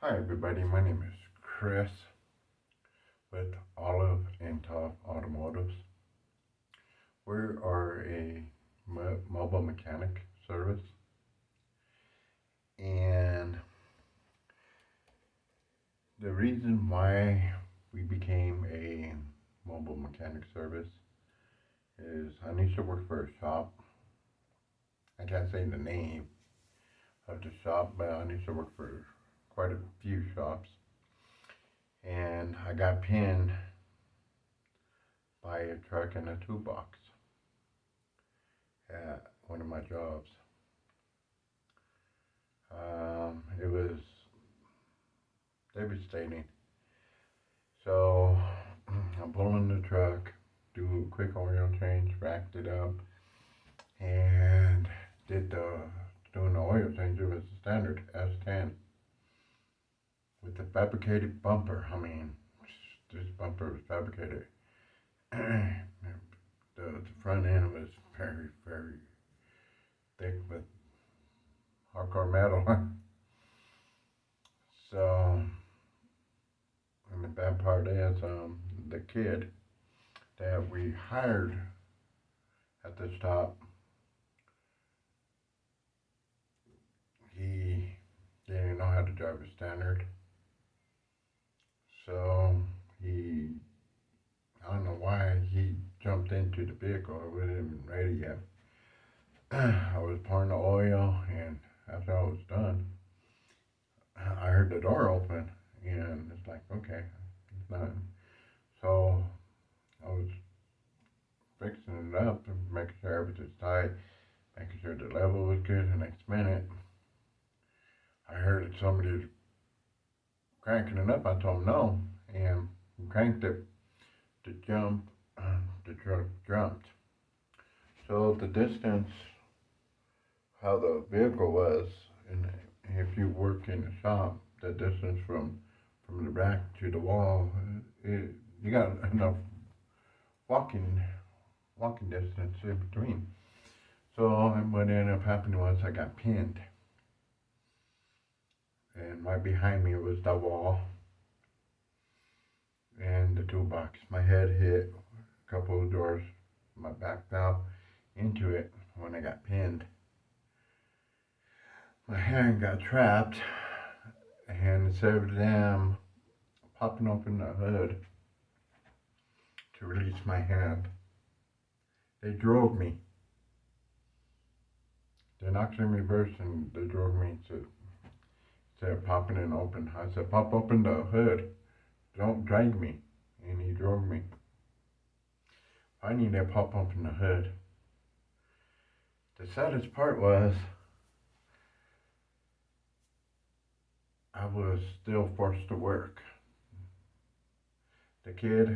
Hi everybody, my name is Chris with Olive and Top Automotives. We are a mobile mechanic service, and the reason why we became a mobile mechanic service is I used to work for a shop. I can't say the name of the shop, but I used to work for quite a few shops, and I got pinned by a truck and a toolbox at one of my jobs. It was devastating. So I'm pulling the truck, do a quick oil change, racked it up, and did the doing the oil change. It was a standard S10 with the fabricated bumper. I mean, this bumper was fabricated. the front end was very, very thick with hardcore metal. So, and the bad part is, the kid that we hired at the stop, he didn't know how to drive a standard. So I don't know why he jumped into the vehicle. I wasn't even ready yet. I was pouring the oil, and after I was done, I heard the door open, and it's like, okay, it's not. So I was fixing it up and making sure everything's tight, making sure the level was good. The next minute, I heard that somebody was cranking it up. I told him no, and cranked it to jump. The truck jumped. So the distance, how the vehicle was, and if you work in the shop, the distance from the back to the wall, you got enough walking walking distance in between. So what ended up happening was I got pinned, and right behind me was the wall and the toolbox. My head hit a couple of doors. My back fell into it when I got pinned. My hand got trapped, and instead of them popping open the hood to release my hand, they drove me. They knocked in reverse and they drove me to, instead of popping it open. I said, pop open the hood. Don't drag me. And he drove me. I need to pop open the hood. The saddest part was I was still forced to work. The kid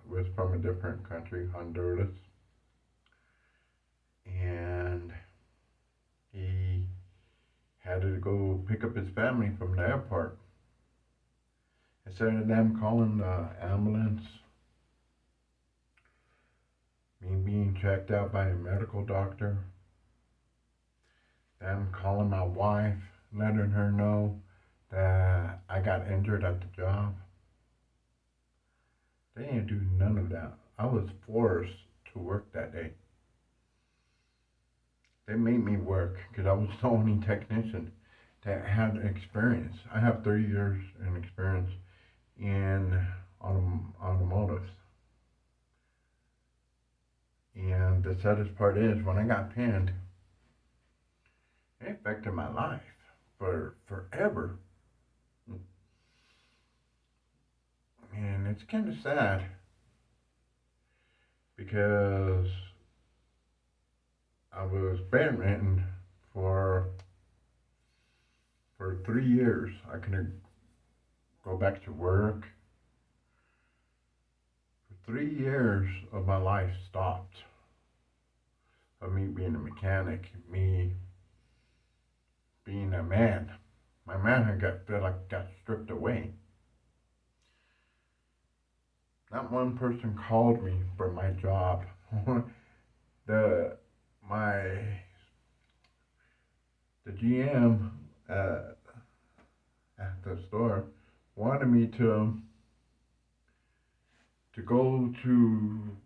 was from a different country, Honduras, and he had to go pick up his family from the airport. Instead of them calling the ambulance, me being checked out by a medical doctor, them calling my wife, letting her know that I got injured at the job. They didn't do none of that. I was forced to work that day. They made me work because I was the only technician that had experience. I have 30 years in experience in automotives. And the saddest part is when I got pinned, it affected my life for forever. And it's kind of sad because I was bedridden for 3 years. I couldn't go back to work. For 3 years of my life stopped. Of me being a mechanic, me being a man. My manhood got stripped away. Not one person called me for my job. the my the GM at the store wanted me to go to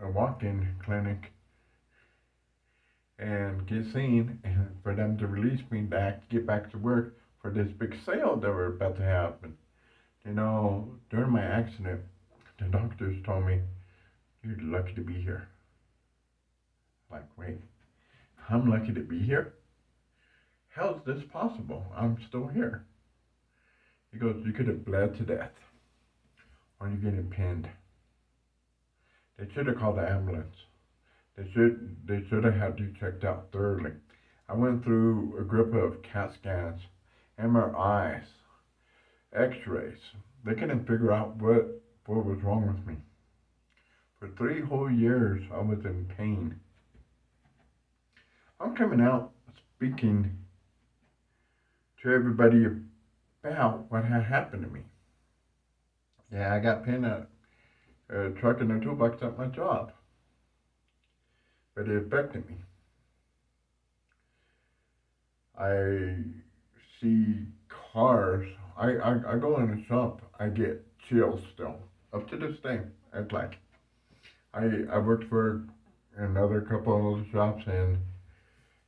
a walk-in clinic and get seen, and for them to release me back, get back to work for this big sale that were about to happen. You know, during my accident, the doctors told me, "You're lucky to be here." Like, wait, I'm lucky to be here? How is this possible? I'm still here. He goes, "You could have bled to death, or you're getting pinned." They should have called the ambulance. They should have had you checked out thoroughly. I went through a group of CAT scans, MRIs, X-rays. They couldn't figure out what was wrong with me. For 3 whole years, I was in pain. I'm coming out speaking to everybody about what had happened to me. Yeah, I got pinned at a truck and a toolbox at my job, but it affected me. I see cars. I go in the shop. I get chills still up to this day. It's like I worked for another couple of shops, and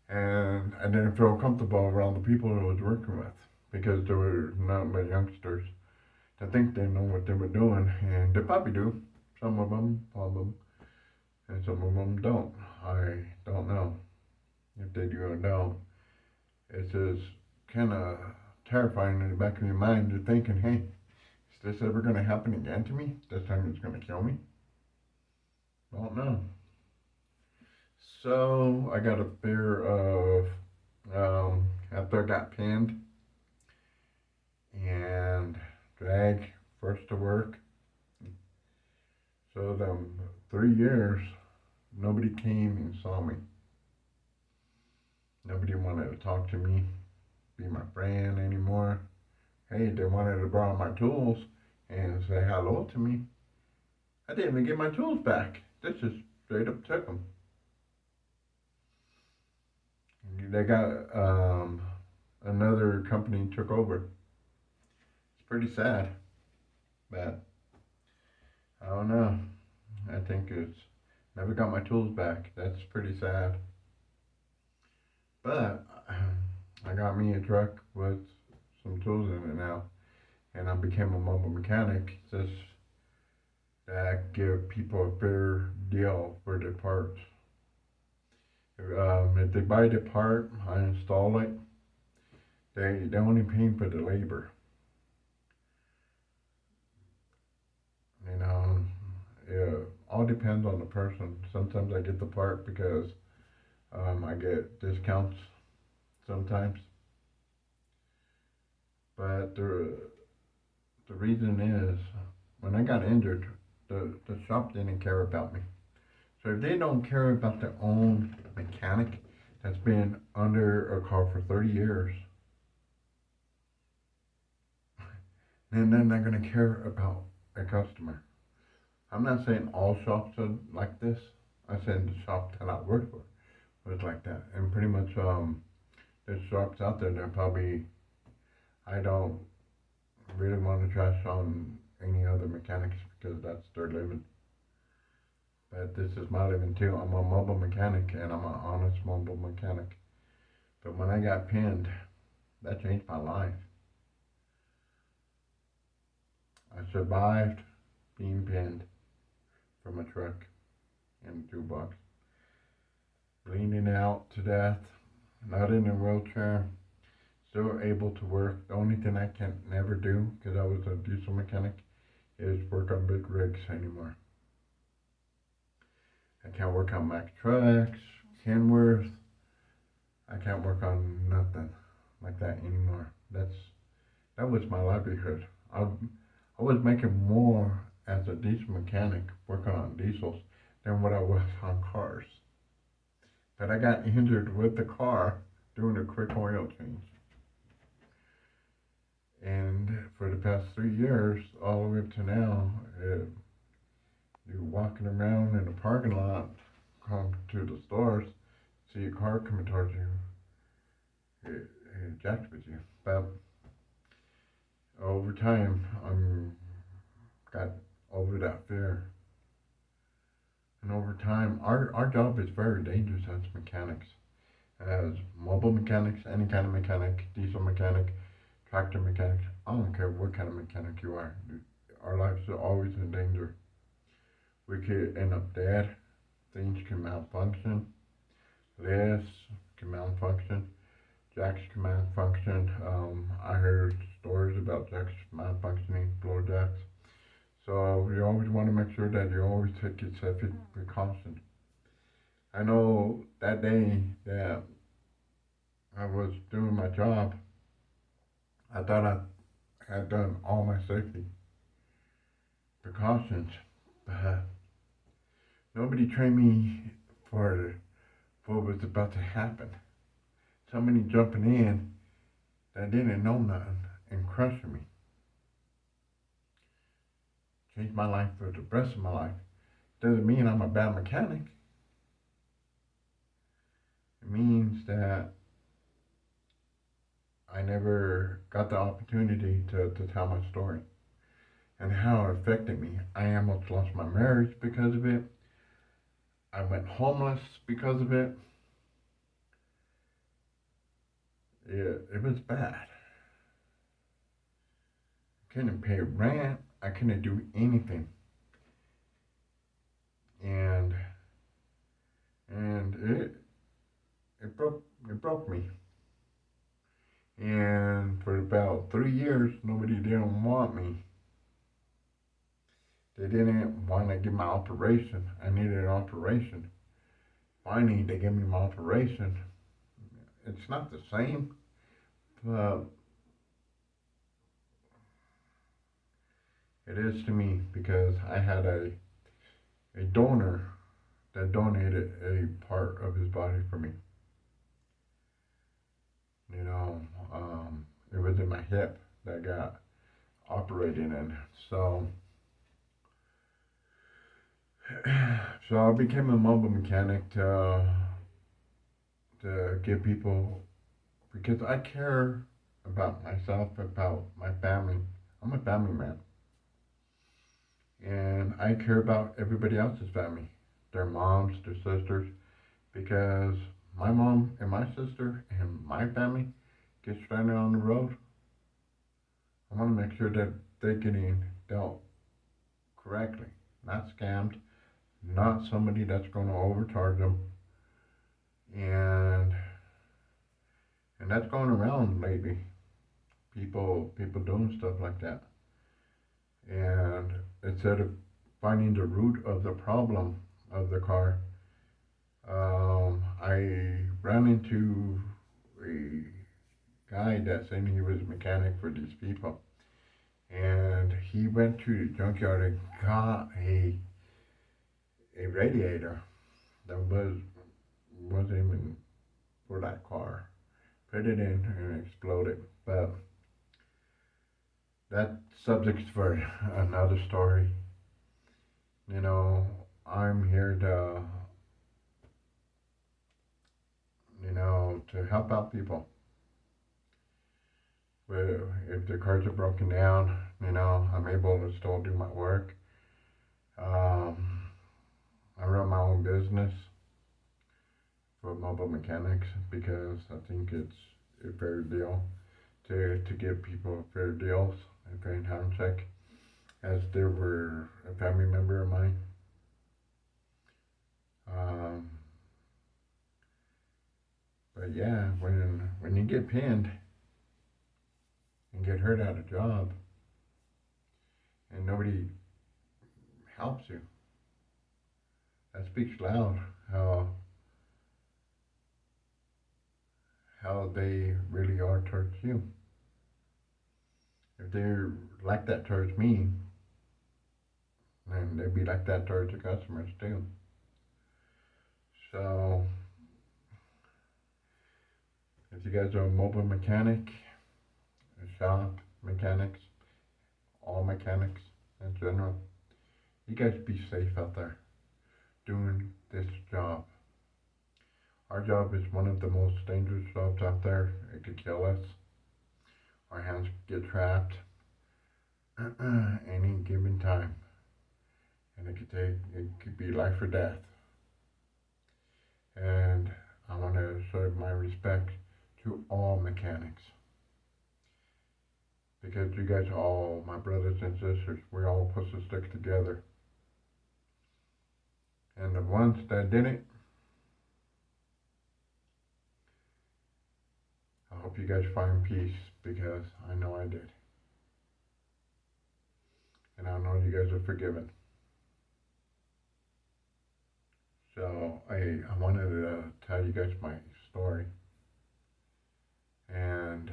I didn't feel comfortable around the people I was working with because there were not many youngsters. I think they know what they were doing, and they probably do. Some of them, and some of them don't. I don't know if they do or don't. It's just kind of terrifying in the back of your mind. You're thinking, hey, is this ever going to happen again to me? This time it's going to kill me? Don't know. So I got a fear of after I got pinned and dragged first to work. So them 3 years, nobody came and saw me. Nobody wanted to talk to me, be my friend anymore. Hey, they wanted to borrow my tools and say hello to me. I didn't even get my tools back. They just straight up took them. They got another company took over. It's pretty sad, but I don't know. I think it's never got my tools back. That's pretty sad. But I got me a truck with some tools in it now, and I became a mobile mechanic. Just that give people a fair deal for their parts. If they buy the part, I install it. They only pay for the labor. You know, it all depends on the person. Sometimes I get the part because I get discounts sometimes. But the reason is, when I got injured, the shop didn't care about me. So if they don't care about their own mechanic that's been under a car for 30 years, then they're not going to care about a customer. I'm not saying all shops are like this. I'm saying the shop that I work for was like that. And pretty much there's shops out there that probably I don't really want to trash on any other mechanics because that's their living. But this is my living too. I'm a mobile mechanic and I'm an honest mobile mechanic. But when I got pinned, that changed my life. I survived being pinned from a truck in a toolbox, bleeding out to death, not in a wheelchair, still able to work. The only thing I can never do, because I was a diesel mechanic, is work on big rigs anymore. I can't work on Mack trucks, Kenworth. I can't work on nothing like that anymore. That was my livelihood. I was making more as a diesel mechanic working on diesels than what I was on cars. But I got injured with the car doing a quick oil change. And for the past 3 years, all the way up to now, you're walking around in the parking lot, come to the stores, see a car coming towards you, it jacks with you. But time, got over that fear. And over time, our job is very dangerous as mechanics. As mobile mechanics, any kind of mechanic, diesel mechanic, tractor mechanic, I don't care what kind of mechanic you are. Our lives are always in danger. We could end up dead. Things can malfunction. Lifts can malfunction. Jacks can malfunction. I heard stories about jacks malfunctioning, blower jacks. So you always want to make sure that you always take your safety precautions. I know that day that I was doing my job, I thought I had done all my safety precautions, but nobody trained me for what was about to happen. Somebody jumping in that didn't know nothing and crushing me. Changed my life for the rest of my life. Doesn't mean I'm a bad mechanic. It means that I never got the opportunity to tell my story and how it affected me. I almost lost my marriage because of it. I went homeless because of it. It was bad. Couldn't pay rent. I couldn't do anything. And it broke me. And for about 3 years, nobody didn't want me. They didn't want to give my operation. I needed an operation. Finally, they gave me my operation. It's not the same, but it is to me because I had a donor that donated a part of his body for me. You know, it was in my hip that got operated in. So I became a mobile mechanic to give people, because I care about myself, about my family. I'm a family man. And I care about everybody else's family, their moms, their sisters, because my mom and my sister and my family get stranded on the road. I want to make sure that they're getting dealt correctly, not scammed, not somebody that's going to overcharge them. And that's going around lately. People doing stuff like that. And instead of finding the root of the problem of the car, I ran into a guy that said he was a mechanic for these people. And he went to the junkyard and got a radiator that wasn't even for that car. Put it in and exploded. But that subject's for another story. You know, I'm here to help out people. Where if the cars are broken down, I'm able to still do my work. I run my own business for mobile mechanics because I think it's a fair deal to give people fair deals and background check, as they were a family member of mine. Um, but yeah, when you get pinned and get hurt at a job and nobody helps you, that speaks loud how they really are towards you. If they're like that towards me, then they'd be like that towards the customers too. So, if you guys are a mobile mechanic, a shop, mechanics, all mechanics in general, you guys be safe out there doing this job. Our job is one of the most dangerous jobs out there. It could kill us. Our hands get trapped. any given time, and it could be life or death. And I want to show my respect to all mechanics because you guys are all my brothers and sisters. We're all supposed to stick together. And the ones that didn't, I hope you guys find peace because I know I did. And I know you guys are forgiven. So I wanted to tell you guys my story. And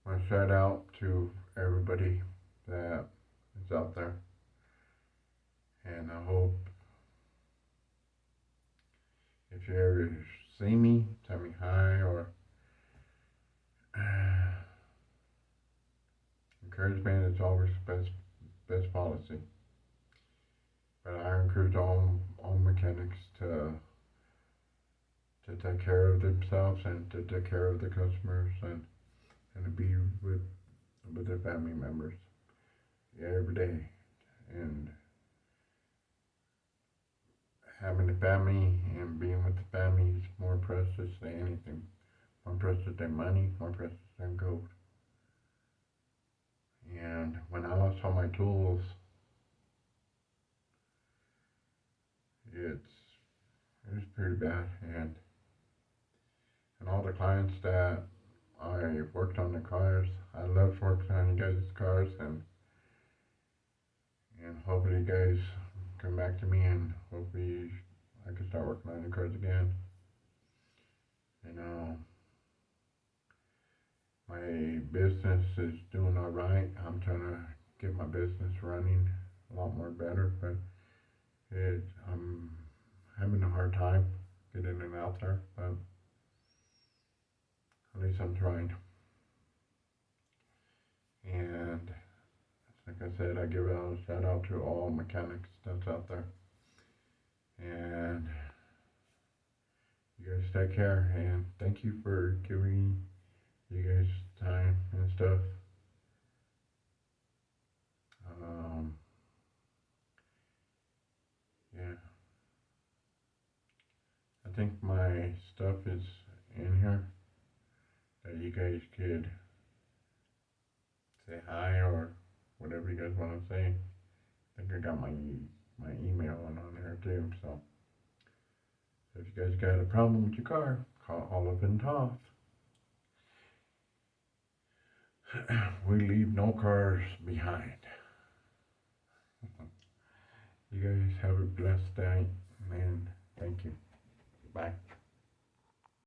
I want to shout out to everybody that is out there. And I hope if you ever see me, tell me hi or encouragement is always best policy. But I encourage all mechanics to take care of themselves and to take care of the customers and to be with their family members every day. And having a family and being with the family is more precious than anything. More precious than money, more precious than gold. And when I lost all my tools, it was pretty bad. And all the clients that I worked on the cars, I loved working on you guys' cars, and hopefully you guys come back to me and hopefully I can start working on your cars again. You know, my business is doing all right. I'm trying to get my business running a lot more better, but I'm having a hard time getting it out there, but at least I'm trying. And like I said, I give a shout out to all mechanics that's out there. And you guys take care, and thank you for giving you guys time and stuff. Yeah, I think my stuff is in here that you guys could say hi or whatever you guys want to say. I think I got my email on there too. So if you guys got a problem with your car, call Olive and Toff. We leave no cars behind. You guys have a blessed day.